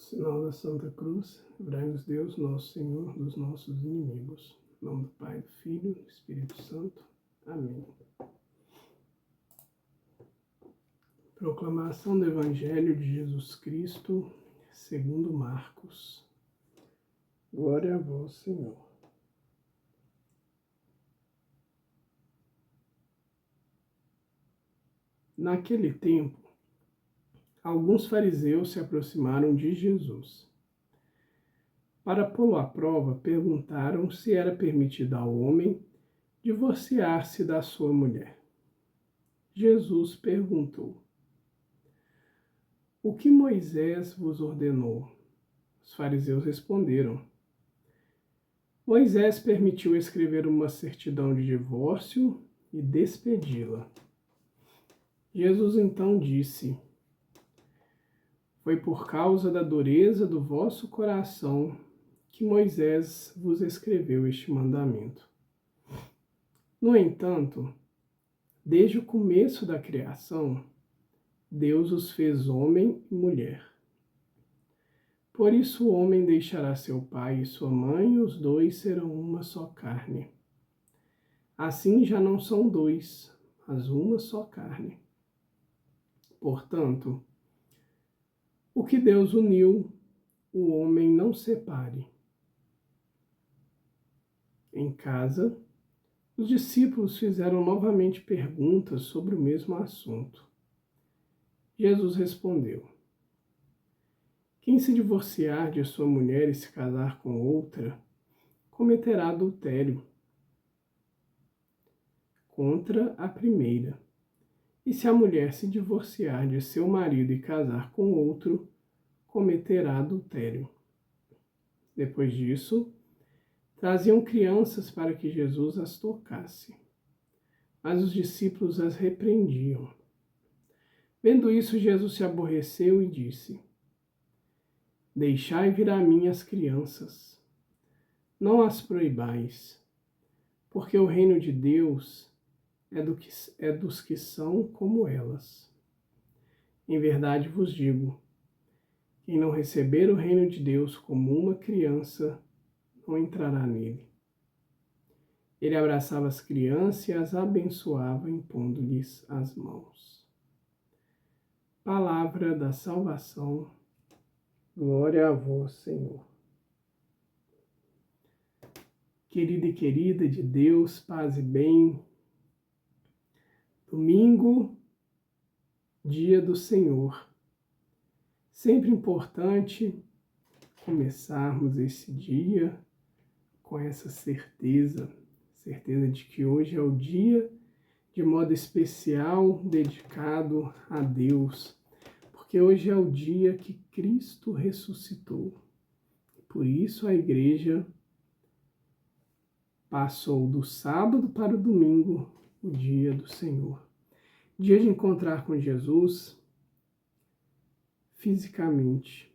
Sinal da Santa Cruz, livrai-nos Deus, nosso Senhor, dos nossos inimigos. Em nome do Pai, do Filho e do Espírito Santo. Amém. Proclamação do Evangelho de Jesus Cristo, segundo Marcos. Glória a vós, Senhor. Naquele tempo, alguns fariseus se aproximaram de Jesus. Para pô-lo à prova, perguntaram se era permitido ao homem divorciar-se da sua mulher. Jesus perguntou: O que Moisés vos ordenou? Os fariseus responderam: Moisés permitiu escrever uma certidão de divórcio e despedi-la. Jesus então disse: Foi por causa da dureza do vosso coração que Moisés vos escreveu este mandamento. No entanto, desde o começo da criação, Deus os fez homem e mulher. Por isso o homem deixará seu pai e sua mãe, e os dois serão uma só carne. Assim já não são dois, mas uma só carne. Portanto, o que Deus uniu, o homem não separe. Em casa, os discípulos fizeram novamente perguntas sobre o mesmo assunto. Jesus respondeu: Quem se divorciar de sua mulher e se casar com outra, cometerá adultério contra a primeira. E se a mulher se divorciar de seu marido e casar com outro, cometerá adultério. Depois disso, traziam crianças para que Jesus as tocasse. Mas os discípulos as repreendiam. Vendo isso, Jesus se aborreceu e disse: Deixai vir a mim as crianças, não as proibais, porque o reino de Deus é dos que são como elas. Em verdade vos digo, quem não receber o reino de Deus como uma criança, não entrará nele. Ele abraçava as crianças e as abençoava, impondo-lhes as mãos. Palavra da salvação. Glória a vós, Senhor. Querida e querida de Deus, paz e bem. Domingo, dia do Senhor. Sempre importante começarmos esse dia com essa certeza de que hoje é o dia de modo especial dedicado a Deus, porque hoje é o dia que Cristo ressuscitou. Por isso a igreja passou do sábado para o domingo, o dia do Senhor. Dia de encontrar com Jesus fisicamente,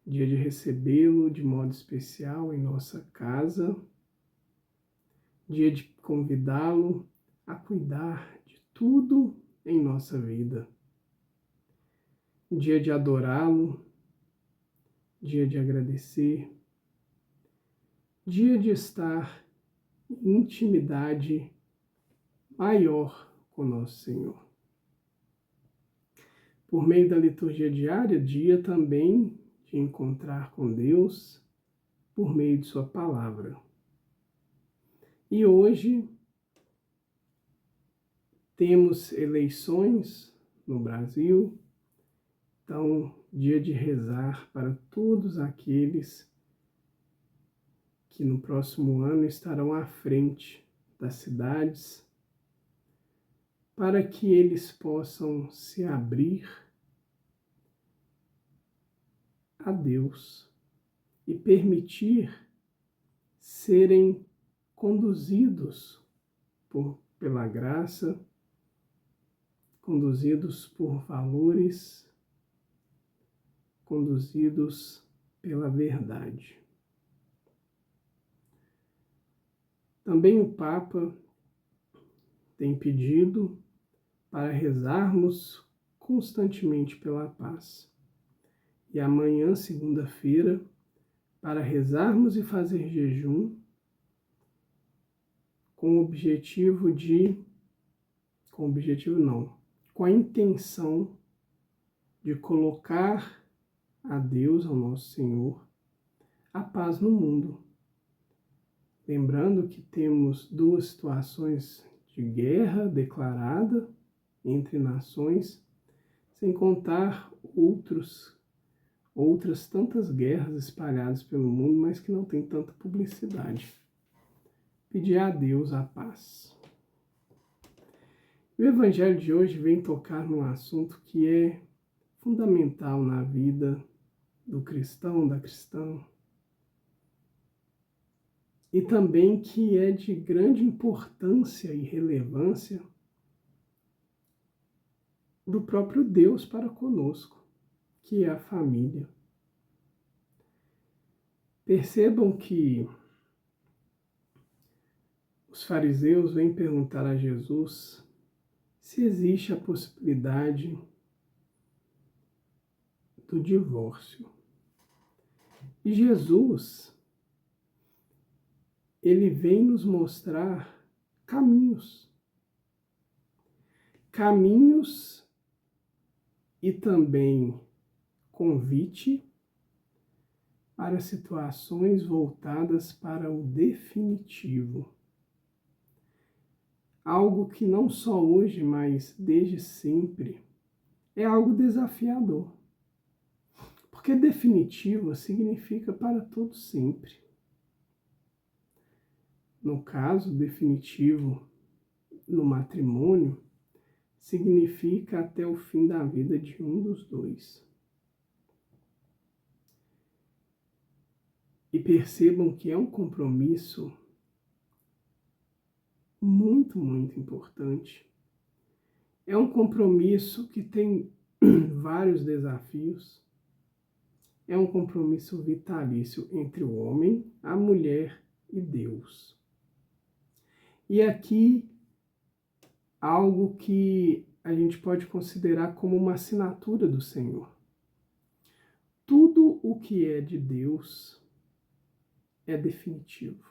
dia de recebê-lo de modo especial em nossa casa, dia de convidá-lo a cuidar de tudo em nossa vida, dia de adorá-lo, dia de agradecer, dia de estar em intimidade maior com nosso Senhor. Por meio da liturgia diária, dia também de encontrar com Deus por meio de sua palavra. E hoje temos eleições no Brasil, então dia de rezar para todos aqueles que no próximo ano estarão à frente das cidades, para que eles possam se abrir a Deus e permitir serem conduzidos pela graça, conduzidos por valores, conduzidos pela verdade. Também o Papa tem pedido para rezarmos constantemente pela paz. e amanhã, segunda-feira, para rezarmos e fazer jejum com a intenção de colocar a Deus, ao nosso Senhor, a paz no mundo. Lembrando que temos 2 situações de guerra declarada entre nações, sem contar outras tantas guerras espalhadas pelo mundo, mas que não tem tanta publicidade. Pedir a Deus a paz. O Evangelho de hoje vem tocar num assunto que é fundamental na vida do cristão, da cristã, e também que é de grande importância e relevância do próprio Deus para conosco, que é a família. Percebam que os fariseus vêm perguntar a Jesus se existe a possibilidade do divórcio. E Jesus, ele vem nos mostrar caminhos e também convite para situações voltadas para o definitivo. Algo que não só hoje, mas desde sempre, é algo desafiador. Porque definitivo significa para todo sempre. No caso, definitivo no matrimônio significa até o fim da vida de um dos dois. E percebam que é um compromisso muito, muito importante. É um compromisso que tem vários desafios. É um compromisso vitalício entre o homem, a mulher e Deus. E aqui, algo que a gente pode considerar como uma assinatura do Senhor. Tudo o que é de Deus é definitivo.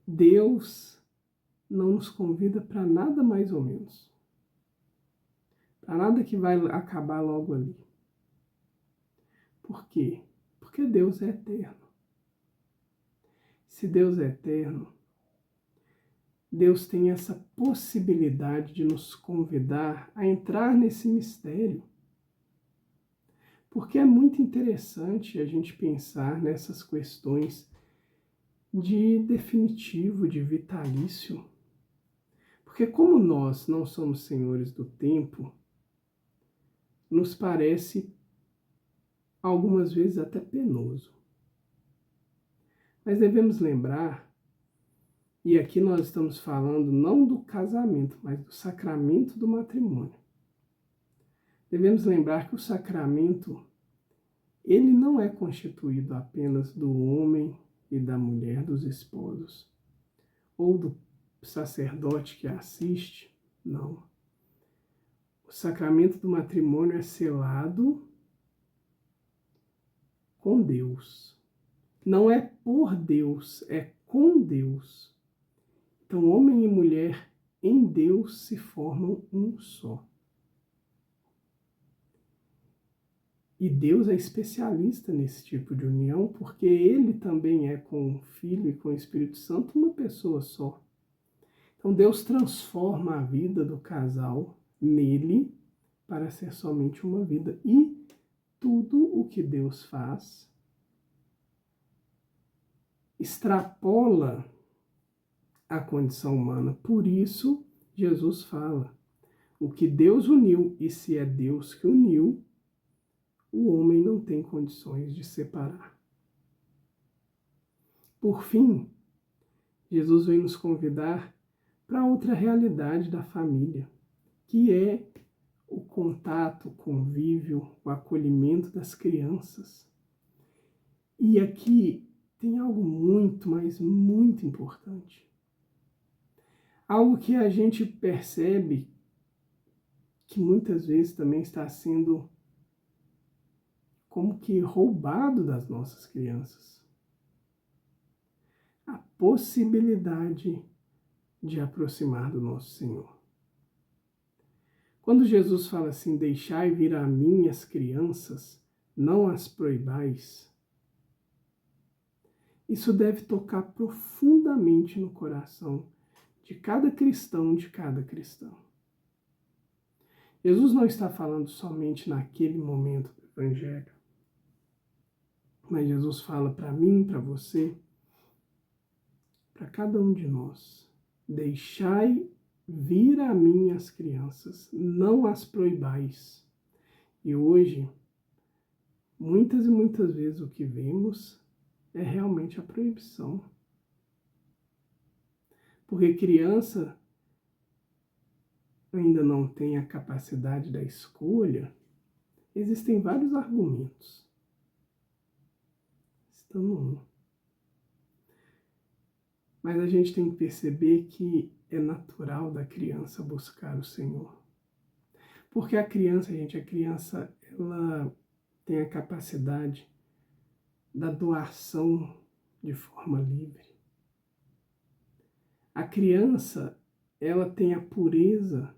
Deus não nos convida para nada mais ou menos. Para nada que vai acabar logo ali. Por quê? Porque Deus é eterno. Se Deus é eterno, Deus tem essa possibilidade de nos convidar a entrar nesse mistério. Porque é muito interessante a gente pensar nessas questões de definitivo, de vitalício. Porque como nós não somos senhores do tempo, nos parece algumas vezes até penoso. Mas devemos lembrar, e aqui nós estamos falando não do casamento, mas do sacramento do matrimônio. Devemos lembrar que o sacramento, ele não é constituído apenas do homem e da mulher, dos esposos, ou do sacerdote que assiste, não. O sacramento do matrimônio é selado com Deus. Não é por Deus, é com Deus. Então, homem e mulher em Deus se formam um só. E Deus é especialista nesse tipo de união, porque Ele também é com o Filho e com o Espírito Santo uma pessoa só. Então, Deus transforma a vida do casal nele para ser somente uma vida. E tudo o que Deus faz extrapola a condição humana. Por isso, Jesus fala, o que Deus uniu, e se é Deus que uniu, o homem não tem condições de separar. Por fim, Jesus vem nos convidar para outra realidade da família, que é o contato, o convívio, o acolhimento das crianças. E aqui tem algo muito, mas muito importante. Algo que a gente percebe que muitas vezes também está sendo como que roubado das nossas crianças. A possibilidade de aproximar do nosso Senhor. Quando Jesus fala assim, deixai vir a mim as crianças, não as proibais, isso deve tocar profundamente no coração de cada cristão, de cada cristã. Jesus não está falando somente naquele momento do Evangelho, mas Jesus fala para mim, para você, para cada um de nós. Deixai vir a mim as crianças, não as proibais. E hoje, muitas e muitas vezes o que vemos é realmente a proibição. Porque criança ainda não tem a capacidade da escolha, existem vários argumentos. Estamos um. Mas a gente tem que perceber que é natural da criança buscar o Senhor. Porque a criança, ela tem a capacidade da doação de forma livre. A criança, ela tem a pureza.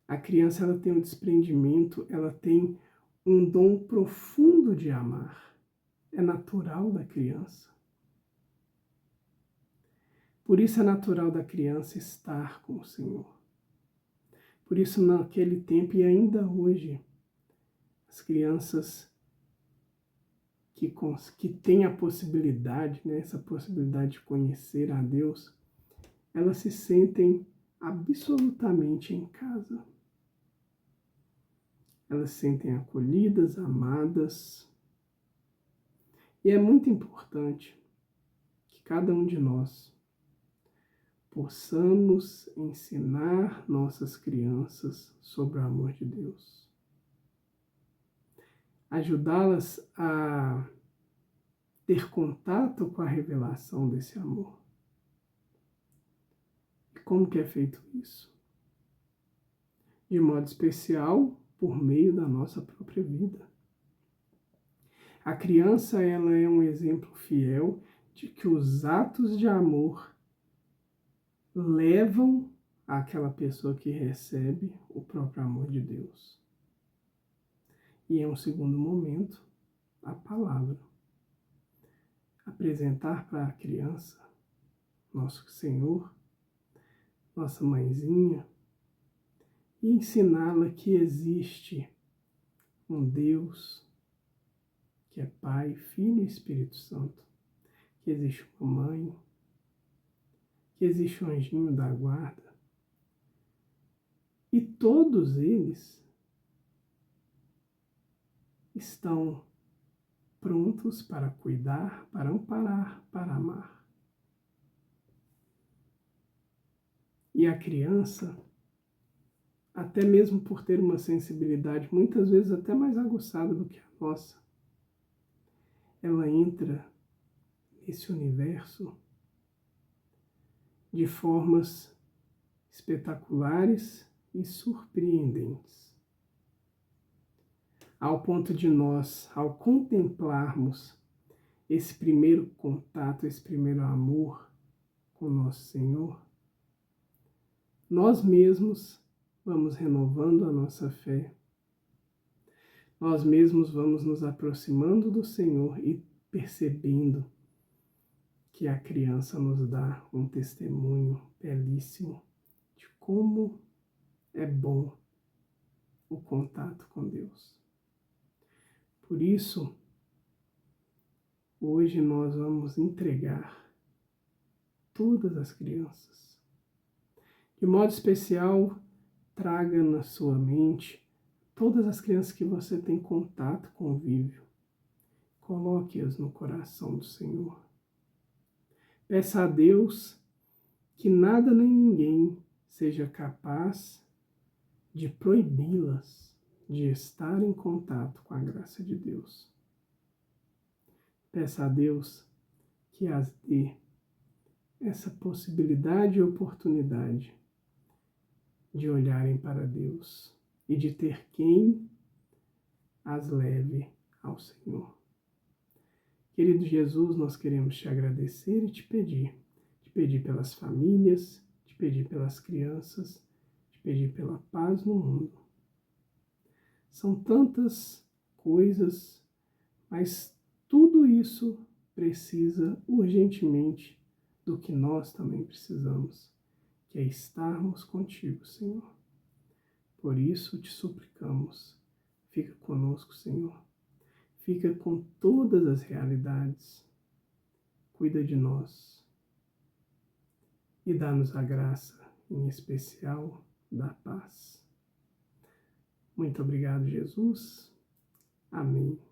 A criança, ela tem o desprendimento, ela tem um dom profundo de amar. É natural da criança. Por isso é natural da criança estar com o Senhor. Por isso, naquele tempo e ainda hoje, as crianças que têm a possibilidade, essa possibilidade de conhecer a Deus, elas se sentem absolutamente em casa. Elas se sentem acolhidas, amadas. E é muito importante que cada um de nós possamos ensinar nossas crianças sobre o amor de Deus. Ajudá-las a ter contato com a revelação desse amor. E como que é feito isso? De modo especial, por meio da nossa própria vida. A criança, ela é um exemplo fiel de que os atos de amor levam àquela pessoa que recebe o próprio amor de Deus. E em um segundo momento, a palavra. Apresentar para a criança nosso Senhor, nossa mãezinha, e ensiná-la que existe um Deus que é Pai, Filho e Espírito Santo, que existe uma mãe, que existe um anjinho da guarda, e todos eles estão prontos para cuidar, para amparar, para amar. E a criança, até mesmo por ter uma sensibilidade muitas vezes até mais aguçada do que a nossa, ela entra nesse universo de formas espetaculares e surpreendentes. Ao ponto de nós, ao contemplarmos esse primeiro contato, esse primeiro amor com o nosso Senhor, nós mesmos vamos renovando a nossa fé. Nós mesmos vamos nos aproximando do Senhor e percebendo que a criança nos dá um testemunho belíssimo de como é bom o contato com Deus. Por isso, hoje nós vamos entregar todas as crianças. De modo especial, traga na sua mente todas as crianças que você tem contato, convívio. Coloque-as no coração do Senhor. Peça a Deus que nada nem ninguém seja capaz de proibi-las de estar em contato com a graça de Deus. Peça a Deus que as dê essa possibilidade e oportunidade de olharem para Deus e de ter quem as leve ao Senhor. Querido Jesus, nós queremos te agradecer e te pedir pelas famílias, te pedir pelas crianças, te pedir pela paz no mundo. São tantas coisas, mas tudo isso precisa urgentemente do que nós também precisamos, que é estarmos contigo, Senhor. Por isso te suplicamos, fica conosco, Senhor. Fica com todas as realidades. Cuida de nós e dá-nos a graça, em especial, da paz. Muito obrigado, Jesus. Amém.